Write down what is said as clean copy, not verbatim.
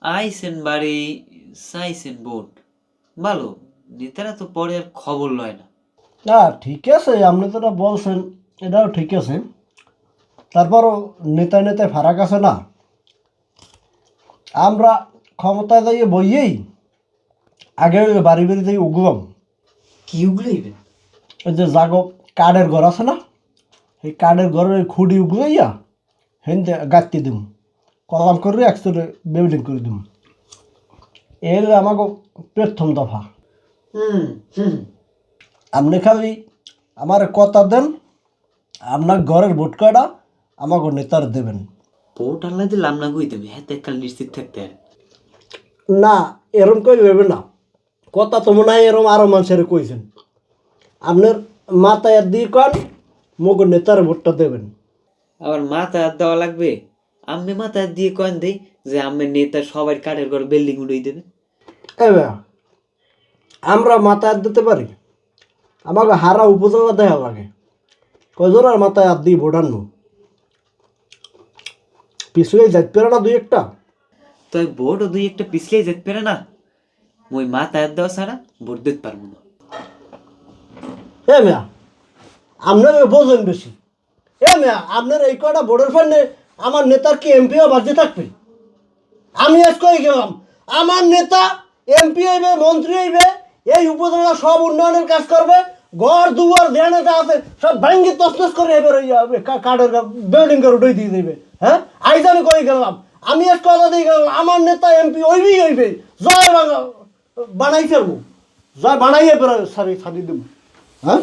আইসেন বাড়ি, চাইছেন ভোট, ভালো। নেতারা তো পরে আর খবর লয় না। না ঠিক আছে, আপনি তো বলছেন, এটাও ঠিক আছে। তারপরও নেতায় নেতায় ফারাক আছে না। আমরা ক্ষমতায় যাইয়ে বইয়েই আগে ওই বাড়ি বাড়ি যাই উগলাম। কি উগলাইবেন? ওই যে জাগো কাঠের ঘর আছে না, এই কাঠের ঘরের ওই খুঁড়ি উগলাইয়া হেনতে গাঁততে দিম, কলাম করে একসাথে বিল্ডিং করে দিম। এর আমাকে প্রথম দফা। হুম হুম। আপনি খালি আমার কথা দেন, আপনার ঘরের ভোট কয়টা আমাকে নেতার দেবেন। ভোট আল্লাহ দিলাম না কই দেবে, হ্যাঁ কাল নিশ্চিত থাকতে আর। না এরম কই ভেবে না, কথা তো মনে হয় এরম আরও মানুষের কইছেন। আপনার মাথায় আর দিয়ে কন মগ নেতার ভোটটা দেবেন। আবার মাথায় হাত দেওয়া লাগবে? আমি মাথায় হাত দিয়ে কয়েন দেই যে আমি নেতা সবাই কাঠের ঘর বিল্ডিং উড়াই দেবে? এবার আমরা মাথায় হাত দিতে পারি? আমাকে হারা উপজেলা দেখা লাগে, কজন আর মাথায় হাত দিয়ে ভোট আনবো? পিছুয়ে যাইতে পারে না দুই একটা। তো ভোটও দুই একটা পিছলেই যেতে পারে না। ওই মাথায় হাত দেওয়া ছাড়া ভোট দিতে পারবো না। এ মেয়া আপনার বোঝেন বেশি। এ মেয়া আপনার এই কয়টা ভোটের ফান্ডে আমার নেতার কি এমপিও বাজে থাকবে? আমি আজ কই গেলাম, আমার নেতা এমপি হইবে, মন্ত্রী হইবে, এই উপজেলা সব উন্নয়নের কাজ করবে, ঘর দুয়ার ধ্যান আছে সব ভাঙ্গি তসতস করে এবার কাঠের বিল্ডিং করে উঠে দিয়ে দেবে। হ্যাঁ আইজ আমি কই গেলাম, আমি আজ কথা দিয়ে গেলাম আমার নেতা এমপি হইবেই হইবে। জয় বাংলা বানাই ফেলবো, জয় বানাইয়ে পরে সারি সারি দেবো। হ্যাঁ